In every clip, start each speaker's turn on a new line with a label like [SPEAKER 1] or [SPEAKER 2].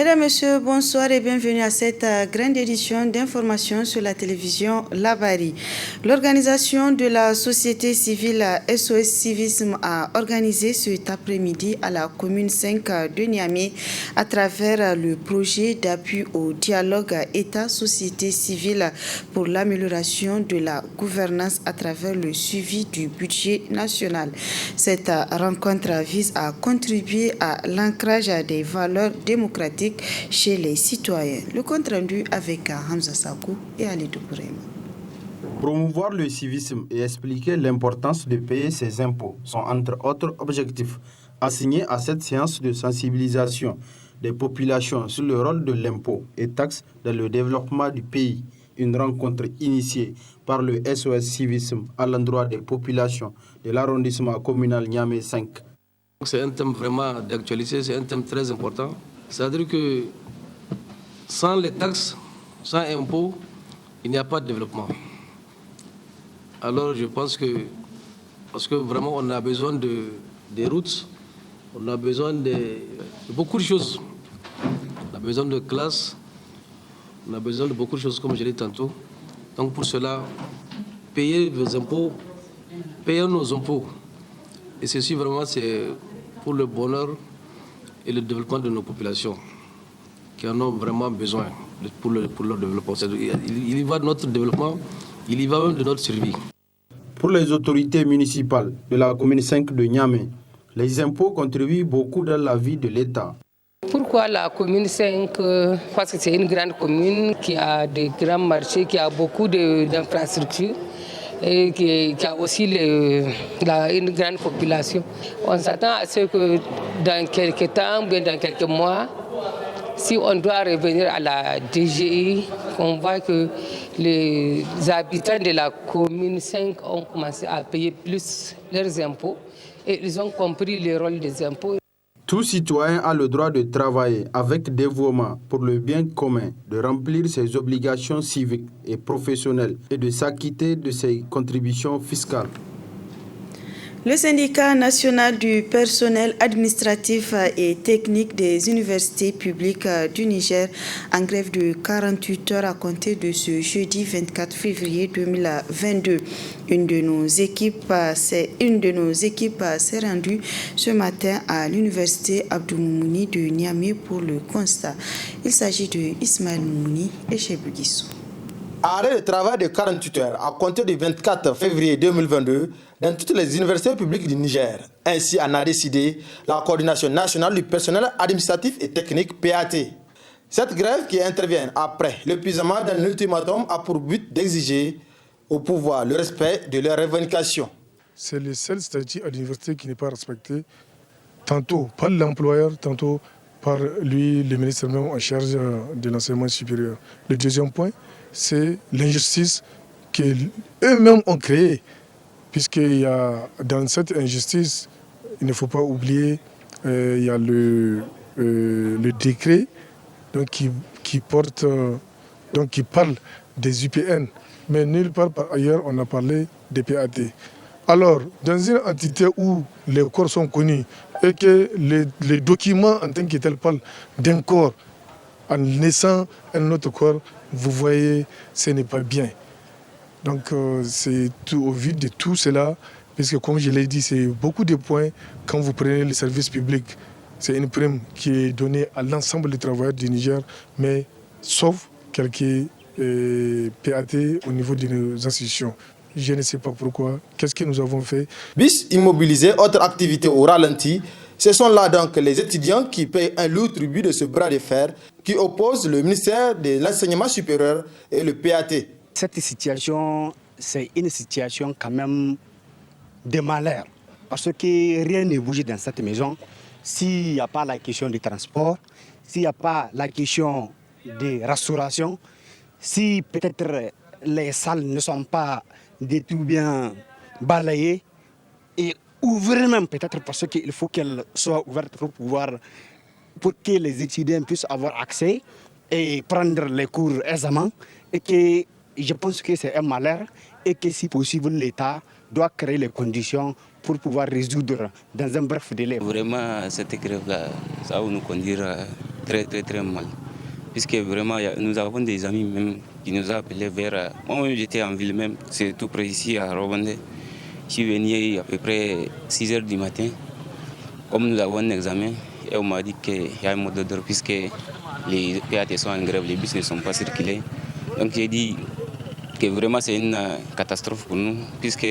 [SPEAKER 1] Mesdames, Messieurs, bonsoir et bienvenue à cette grande édition d'information sur la télévision Labari. L'organisation de la société civile SOS Civisme a organisé cet après-midi à la commune 5 de Niamey à travers le projet d'appui au dialogue État-société civile pour l'amélioration de la gouvernance à travers le suivi du budget national. Cette rencontre vise à contribuer à l'ancrage des valeurs démocratiques chez les citoyens. Le compte rendu avec Hamza Sakou et Ali Doukourem.
[SPEAKER 2] Promouvoir le civisme et expliquer l'importance de payer ses impôts sont entre autres objectifs assignés à cette séance de sensibilisation des populations sur le rôle de l'impôt et taxes dans le développement du pays. Une rencontre initiée par le SOS Civisme à l'endroit des populations de l'arrondissement communal Niamey 5.
[SPEAKER 3] C'est un thème vraiment d'actualité, c'est un thème très important. C'est-à-dire que sans les taxes, sans impôts, il n'y a pas de développement. Alors je pense que, parce que vraiment on a besoin des routes, on a besoin de beaucoup de choses. On a besoin de classes, on a besoin de beaucoup de choses comme je l'ai dit tantôt. Donc pour cela, payer vos impôts, payons nos impôts. Et ceci vraiment c'est pour le bonheur et le développement de nos populations qui en ont vraiment besoin pour leur développement. Il y va de notre développement, il y va même de notre survie.
[SPEAKER 2] Pour les autorités municipales de la commune 5 de Niamey, les impôts contribuent beaucoup dans la vie de l'État.
[SPEAKER 4] Pourquoi la commune 5? Parce que c'est une grande commune qui a de grands marchés, qui a beaucoup d'infrastructures et qui a aussi une grande population. On s'attend à ce que dans quelques temps, bien dans quelques mois, si on doit revenir à la DGI, on voit que les habitants de la commune 5 ont commencé à payer plus leurs impôts et ils ont compris le rôle des impôts.
[SPEAKER 2] Tout citoyen a le droit de travailler avec dévouement pour le bien commun, de remplir ses obligations civiques et professionnelles et de s'acquitter de ses contributions fiscales.
[SPEAKER 1] Le syndicat national du personnel administratif et technique des universités publiques du Niger en grève de 48 heures à compter de ce jeudi 24 février 2022. Une de nos équipes s'est rendue ce matin à l'université Abdou Moumouni de Niamey pour le constat. Il s'agit de Ismaël Moumouni et Chebou Guissou.
[SPEAKER 5] Arrêt de travail de 48 heures à compter du 24 février 2022 dans toutes les universités publiques du Niger. Ainsi en a décidé la coordination nationale du personnel administratif et technique PAT. Cette grève qui intervient après l'épuisement d'un ultimatum a pour but d'exiger au pouvoir le respect de leurs revendications.
[SPEAKER 6] C'est le seul statut à l'université qui n'est pas respecté, tantôt par l'employeur, tantôt par lui, le ministre même en charge de l'enseignement supérieur. Le deuxième point, c'est l'injustice qu'eux-mêmes ont créée. Puisqu'il y a dans cette injustice, il ne faut pas oublier, il y a le décret donc, qui parle des UPN. Mais nulle part par ailleurs, on a parlé des PAT. Alors, dans une entité où les corps sont connus et que les documents en tant que tels parlent d'un corps, en laissant un autre corps, vous voyez, ce n'est pas bien. Donc c'est tout au vu de tout cela, puisque comme je l'ai dit, c'est beaucoup de points. Quand vous prenez le service public, c'est une prime qui est donnée à l'ensemble des travailleurs du Niger, mais sauf quelques PAT au niveau de nos institutions. Je ne sais pas pourquoi. Qu'est-ce que nous avons fait?
[SPEAKER 5] Bis immobilisés, autre activité au ralenti. Ce sont là donc les étudiants qui payent un lourd tribut de ce bras de fer qui oppose le ministère de l'Enseignement supérieur et le PAT.
[SPEAKER 7] Cette situation, c'est une situation quand même de malheur. Parce que rien ne bouge dans cette maison. S'il n'y a pas la question du transport, s'il n'y a pas la question de restauration, si peut-être les salles ne sont pas du tout bien balayées, et ouvrir même peut-être parce qu'il faut qu'elles soient ouvertes pour que les étudiants puissent avoir accès et prendre les cours aisément. Et que je pense que c'est un malheur et que si possible l'État doit créer les conditions pour pouvoir résoudre dans un bref délai.
[SPEAKER 8] Vraiment, cette grève-là, ça va nous conduire très très très mal. Puisque vraiment, nous avons des amis même qui nous ont appelés vers... Moi-même, j'étais en ville même, c'est tout près ici à Robandé. Je suis venu à peu près 6 heures du matin. Comme nous avons un examen, et on m'a dit qu'il y a un mot d'ordre puisque les PAT sont en grève, les bus ne sont pas circulés. Donc j'ai dit que vraiment c'est une catastrophe pour nous, puisque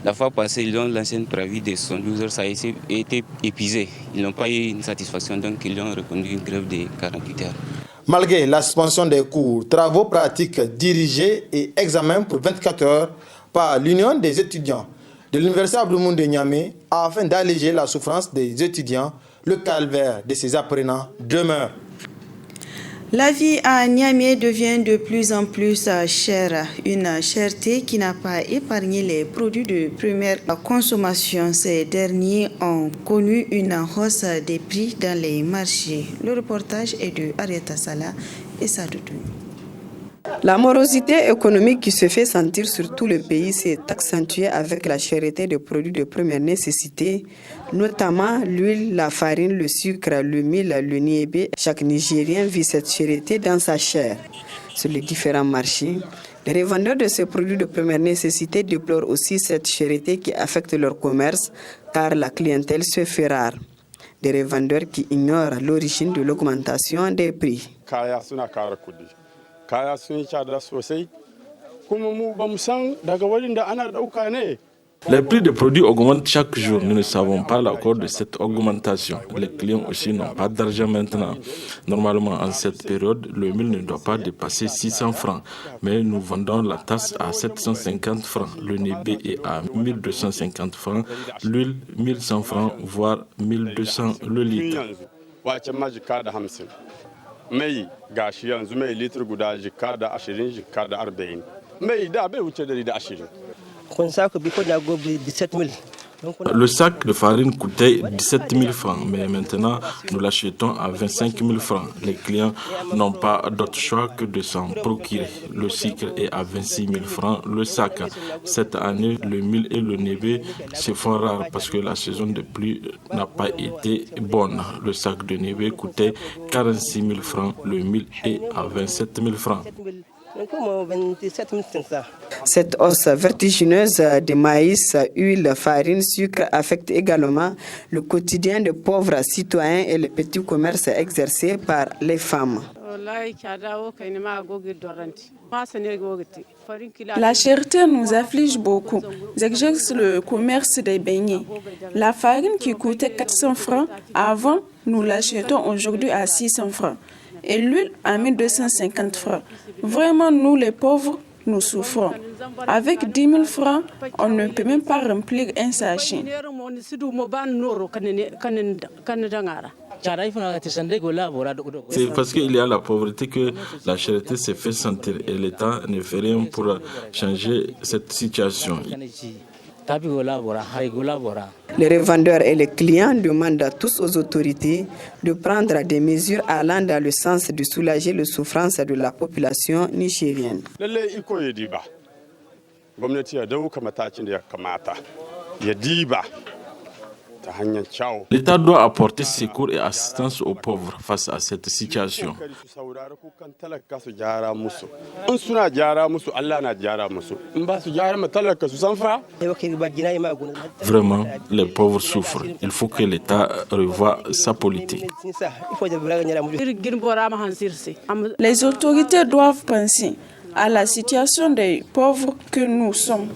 [SPEAKER 8] la fois passée, ils ont lancé un préavis de 72 heures, ça a été épuisé. Ils n'ont pas eu une satisfaction, donc ils ont reconduit une grève de 48 heures.
[SPEAKER 5] Malgré la suspension des cours, travaux pratiques dirigés et examens pour 24 heures par l'Union des étudiants de l'Université Abdou de Niamey, afin d'alléger la souffrance des étudiants, le calvaire de ces apprenants demeure.
[SPEAKER 1] La vie à Niamey devient de plus en plus chère, une cherté qui n'a pas épargné les produits de première consommation. Ces derniers ont connu une hausse des prix dans les marchés. Le reportage est de Arieta Sala et Sadoudou.
[SPEAKER 9] La morosité économique qui se fait sentir sur tout le pays s'est accentuée avec la cherté des produits de première nécessité, notamment l'huile, la farine, le sucre, le mil, le niébé. Chaque Nigérien vit cette cherté dans sa chair. Sur les différents marchés, les revendeurs de ces produits de première nécessité déplorent aussi cette cherté qui affecte leur commerce car la clientèle se fait rare. Des revendeurs qui ignorent l'origine de l'augmentation des prix.
[SPEAKER 10] Kaya sun yi tsada sosai kuma mu ba mu san daga wurin da ana dauka ne.
[SPEAKER 11] Les prix des produits augmentent chaque jour. Nous ne savons pas la cause de cette augmentation. Les clients aussi n'ont pas d'argent maintenant. Normalement, en cette période, le mil ne doit pas dépasser 600 francs. Mais nous vendons la tasse à 750 francs. Le nébé est à 1250 francs. L'huile, 1100 francs, voire 1200 le litre.
[SPEAKER 10] Mai gashi yanzu mai litir guda jikka da 20 jikka da 40 mai da bai wuce 120.
[SPEAKER 12] Kun sako bi ko da gobe 17 000.
[SPEAKER 11] Le sac de farine coûtait 17 000 francs, mais maintenant nous l'achetons à 25 000 francs. Les clients n'ont pas d'autre choix que de s'en procurer. Le sucre est à 26 000 francs le sac. Cette année, le mil et le nébé se font rares parce que la saison de pluie n'a pas été bonne. Le sac de nébé coûtait 46 000 francs, le mil est à 27 000 francs.
[SPEAKER 9] Cette hausse vertigineuse de maïs, huile, farine, sucre affecte également le quotidien des pauvres citoyens et les petits commerces exercés par les femmes.
[SPEAKER 13] La cherté nous afflige beaucoup. J'exerce le commerce des beignets. La farine qui coûtait 400 francs avant, nous l'achetons aujourd'hui à 600 francs. Et l'huile à 1250 francs. Vraiment, nous les pauvres, nous souffrons. Avec 10 000 francs, on ne peut même pas remplir un sachet.
[SPEAKER 11] C'est parce qu'il y a la pauvreté que la charité se fait sentir et l'État ne fait rien pour changer cette situation.
[SPEAKER 9] Les revendeurs et les clients demandent à tous aux autorités de prendre des mesures allant dans le sens de soulager les souffrances de la population nigérienne.
[SPEAKER 11] L'État doit apporter secours et assistance aux pauvres face à cette situation. Vraiment, les pauvres souffrent. Il faut que l'État revoie sa politique.
[SPEAKER 13] Les autorités doivent penser à la situation des pauvres que nous sommes.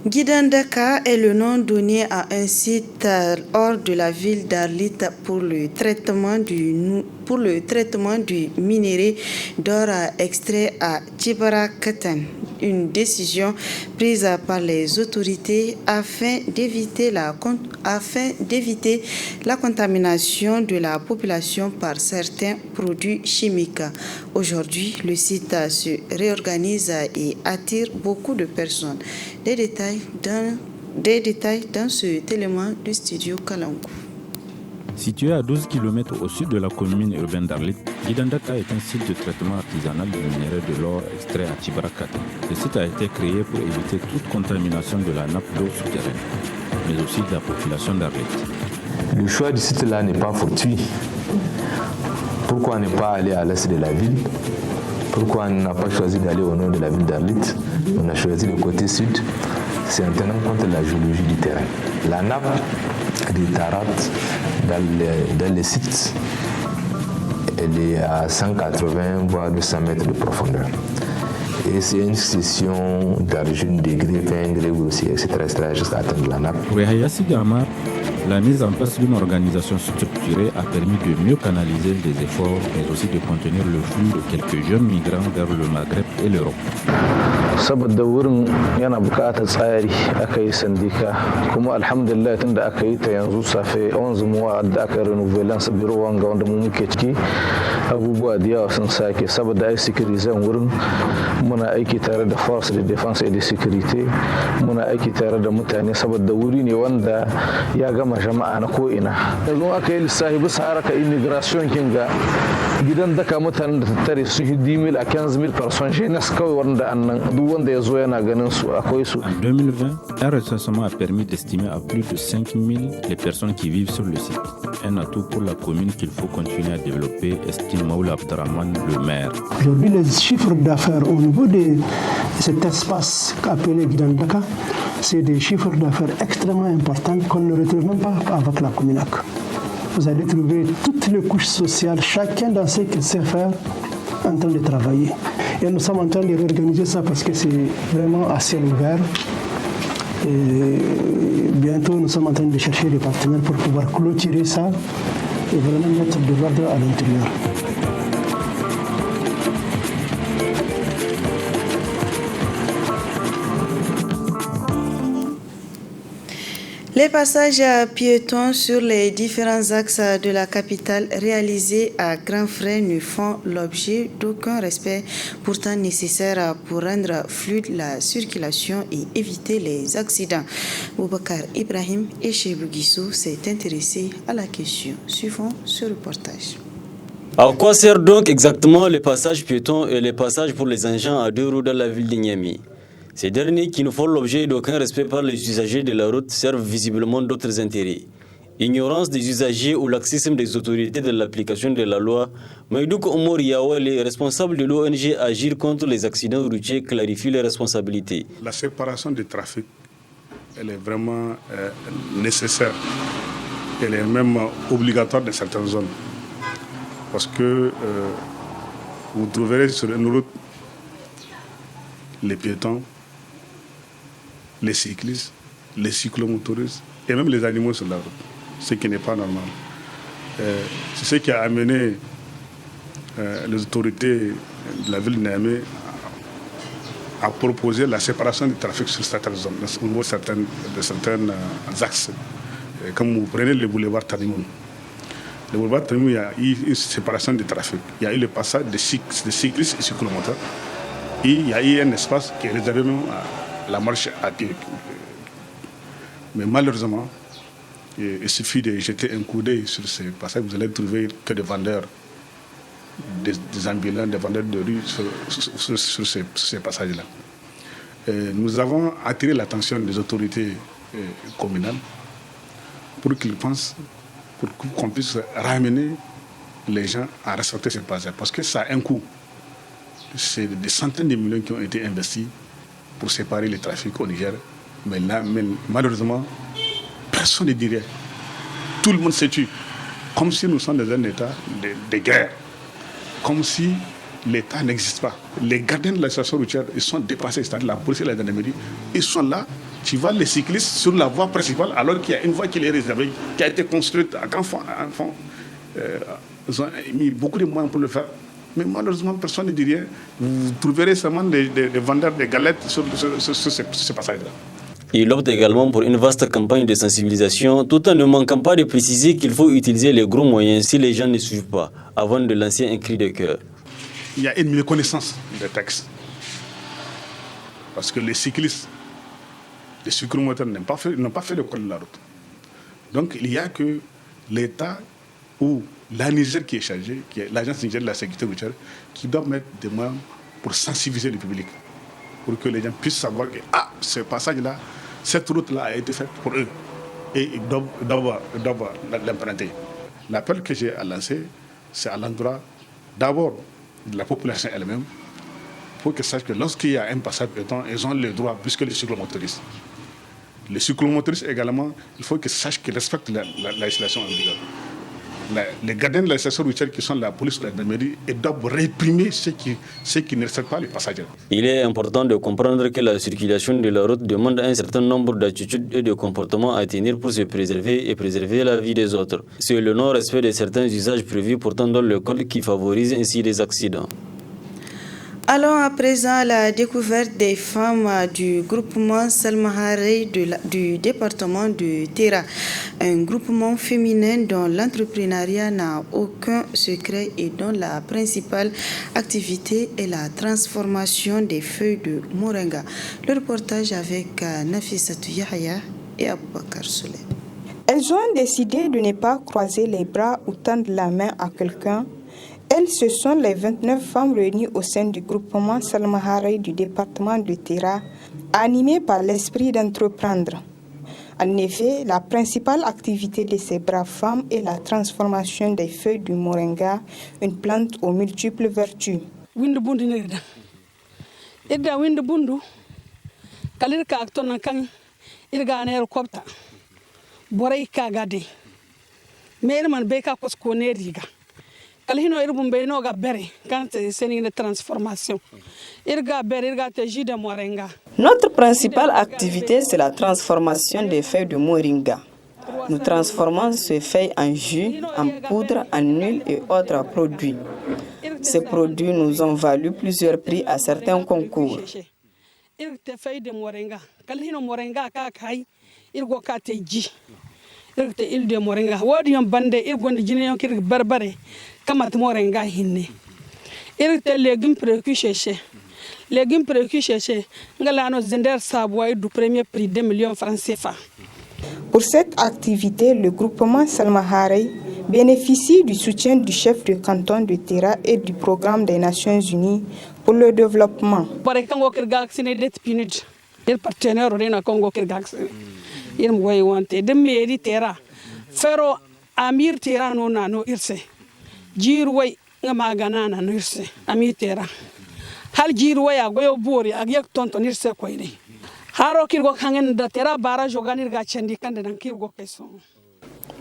[SPEAKER 1] Guidandaka est le nom donné à un site hors de la ville d'Arlit pour le traitement du minerai d'or extrait à Djibarakatan. Une décision prise par les autorités afin d'éviter la contamination de la population par certains produits chimiques. Aujourd'hui, le site se réorganise et attire beaucoup de personnes. Des détails dans cet élément du studio Kalangu.
[SPEAKER 14] Situé à 12 km au sud de la commune urbaine d'Arlit, Guidandaka est un site de traitement artisanal du minerai de l'or extrait à Djibarakatan. Le site a été créé pour éviter toute contamination de la nappe d'eau souterraine, mais aussi de la population d'Arlit.
[SPEAKER 15] Le choix du site-là n'est pas fortuit. Pourquoi ne pas aller à l'est de la ville? Pourquoi on n'a pas choisi d'aller au nord de la ville d'Arlit? On a choisi le côté sud. C'est en tenant compte de la géologie du terrain. La nappe des Tarat dans les sites, elle est à 180 voire 200 mètres de profondeur. Et c'est une succession d'argile, de grès, fin, grès grossier, etc. jusqu'à atteindre la nappe.
[SPEAKER 14] Pour Hayassi Gamar, la mise en place d'une organisation structurée a permis de mieux canaliser les efforts, mais aussi de contenir le flux de quelques jeunes migrants vers le Maghreb et l'Europe.
[SPEAKER 16] saboda wurin yana bukatar tsari aka yi sandika kuma alhamdulillah tunda aka yi ta yanzu safe 11 mois da aka renouvelance biro wanga wanda mu muke ciki abubuwa da yawa sun sake saboda ai securizan wurin muna aiki tare da force de défense et de sécurité muna aiki tare da mutane saboda wuri ne wanda ya gama jama'a na ko ina yanzu aka yi lissafi bisa haraka immigration kinga gidan daka mutanen da tattare su 10,000 à 15,000 personnes jeunesse kawai wanda annan duk wanda ya zo yana ganin su akwai su.
[SPEAKER 14] En 2020, un recensement a permis d'estimer à plus de 5,000 les personnes qui vivent sur le site. Un atout pour la commune qu'il faut continuer à développer, estime Maoula Abdraman, le maire.
[SPEAKER 17] Aujourd'hui, les chiffres d'affaires au niveau de cet espace appelé Gidandaka, c'est des chiffres d'affaires extrêmement importants qu'on ne retrouve même pas avec la Cominac. Vous allez trouver toutes les couches sociales, chacun dans ce qu'il sait faire, en train de travailler. Et nous sommes en train de réorganiser ça parce que c'est vraiment à ciel ouvert. Et bientôt, nous sommes en train de chercher des partenaires pour pouvoir clôturer ça et vraiment mettre de l'ordre à l'intérieur.
[SPEAKER 1] Les passages piétons sur les différents axes de la capitale réalisés à grands frais ne font l'objet d'aucun respect, pourtant nécessaire pour rendre fluide la circulation et éviter les accidents. Boubacar Ibrahim et Chebou Guissou s'est intéressé à la question. Suivons ce reportage.
[SPEAKER 18] À quoi sert donc exactement les passages piétons et les passages pour les engins à deux roues dans la ville de Niamey? Ces derniers, qui ne font l'objet d'aucun respect par les usagers de la route, servent visiblement d'autres intérêts. Ignorance des usagers ou laxisme des autorités de l'application de la loi, Maïdouk Omar Yawale, responsable de l'ONG Agir contre les accidents routiers, clarifie les responsabilités.
[SPEAKER 19] La séparation du trafic, elle est vraiment nécessaire. Elle est même obligatoire dans certaines zones. Parce que vous trouverez sur une route les piétons, les cyclistes, les cyclomotoristes et même les animaux sur la route, ce qui n'est pas normal. C'est ce qui a amené les autorités de la ville de Niamey à proposer la séparation du trafic sur certaines zones, au niveau de certains axes. Comme vous prenez le boulevard Tanimoun. Le boulevard Tanimoun, il y a eu une séparation du trafic. Il y a eu le passage des cyclistes et cyclomoteurs. Et il y a eu un espace qui est réservé même à la marche à pied. Mais malheureusement, il suffit de jeter un coup d'œil sur ces passages, vous allez trouver que des vendeurs, des ambulants, des vendeurs de rue sur ces passages-là. Nous avons attiré l'attention des autorités communales pour qu'ils pensent, pour qu'on puisse ramener les gens à respecter ces passages. Parce que ça a un coût. C'est des centaines de millions qui ont été investis pour séparer les trafics au Niger. Mais là, malheureusement, personne ne dit rien. Tout le monde se tue. Comme si nous sommes dans un état de guerre. Comme si l'État n'existe pas. Les gardiens de la station routière, ils sont dépassés. C'est-à-dire la police et la gendarmerie. Ils sont là. Tu vois les cyclistes sur la voie principale alors qu'il y a une voie qui est réservée, qui a été construite à grands fonds. Ils ont mis beaucoup de moyens pour le faire. Mais malheureusement, personne ne dit rien. Vous trouverez seulement des vendeurs de galettes sur ces passages-là.
[SPEAKER 18] Il opte également pour une vaste campagne de sensibilisation, tout en ne manquant pas de préciser qu'il faut utiliser les gros moyens si les gens ne suivent pas, avant de lancer un cri de cœur.
[SPEAKER 19] Il y a une méconnaissance des textes. Parce que les cyclistes, les cyclomoteurs n'ont pas fait le code de la route. Donc il n'y a que l'État ou la Niger qui est chargée, qui est l'agence nigérienne de la sécurité routière, qui doit mettre des moyens pour sensibiliser le public, pour que les gens puissent savoir que ce passage-là, cette route-là a été faite pour eux et ils doivent l'emprunter. L'appel que j'ai à lancer, c'est à l'endroit d'abord de la population elle-même, pour qu'elle sache que lorsqu'il y a un passage piéton, ils ont le droit, puisque les cyclomotoristes. Les cyclomotoristes également, il faut qu'ils sachent qu'ils respectent la législation en vigueur. Les gardiens de la législation routière qui sont la police ou la gendarmerie, ils doivent réprimer ceux qui ne respectent pas les passagers.
[SPEAKER 18] Il est important de comprendre que la circulation de la route demande un certain nombre d'attitudes et de comportements à tenir pour se préserver et préserver la vie des autres. C'est le non-respect de certains usages prévus pourtant dans le code qui favorise ainsi les accidents.
[SPEAKER 1] Allons à présent à la découverte des femmes du groupement Salmaharey du département de Tera, un groupement féminin dont l'entrepreneuriat n'a aucun secret et dont la principale activité est la transformation des feuilles de moringa. Le reportage avec Nafissatou Yahya et Aboubakar Souley.
[SPEAKER 20] Elles ont décidé de ne pas croiser les bras ou tendre la main à quelqu'un. Elles, ce sont les 29 femmes réunies au sein du groupement Salmaharey du département de Tera, animées par l'esprit d'entreprendre. En effet, la principale activité de ces braves femmes est la transformation des feuilles du moringa, une plante aux multiples vertus.
[SPEAKER 9] Notre principale activité, c'est la transformation des feuilles de moringa. Nous transformons ces feuilles en jus, en poudre, en huile et autres produits. Ces produits nous ont valu plusieurs prix à certains concours.
[SPEAKER 20] Pour cette activité, le groupement Salmaharey bénéficie du soutien du chef de canton de Tera et du programme des Nations Unies pour le développement.
[SPEAKER 21] Amir Tera no nano irse jirway nga magana na no irse Amir Tera hal jirway agoyo bori agyak tonton irse koyne haro kirgo kangen da Tera bara joganir ga chendi kande nan kirgo keso.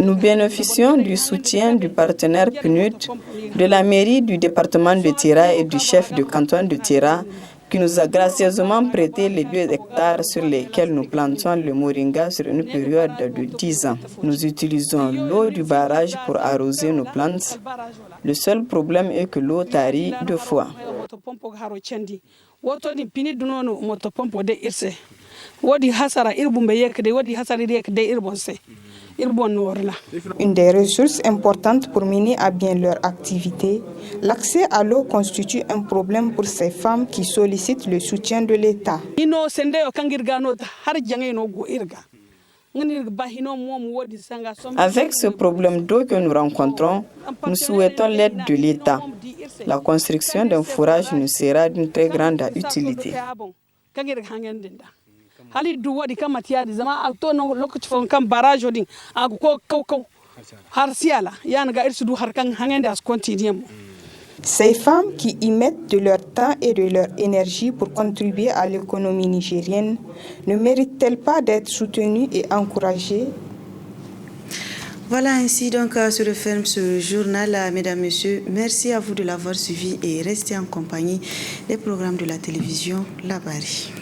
[SPEAKER 9] Nous bénéficions du soutien du partenaire PNUD, de la mairie du département de Tera et du chef de canton de Tera qui nous a gracieusement prêté les 2 hectares sur lesquels nous plantons le moringa sur une période de 10 ans. Nous utilisons l'eau du barrage pour arroser nos plantes. Le seul problème est que l'eau tarit 2 fois.
[SPEAKER 20] Une des ressources importantes pour mener à bien leur activité, l'accès à l'eau constitue un problème pour ces femmes qui sollicitent le soutien de l'État.
[SPEAKER 9] Avec ce problème d'eau que nous rencontrons, nous souhaitons l'aide de l'État. La construction d'un forage nous sera d'une très grande utilité.
[SPEAKER 20] Ces femmes qui y mettent de leur temps et de leur énergie pour contribuer à l'économie nigérienne ne méritent-elles pas d'être soutenues et encouragées?
[SPEAKER 1] Voilà, ainsi donc se referme ce journal. Mesdames, Messieurs, merci à vous de l'avoir suivi et restez en compagnie des programmes de la télévision La Bari.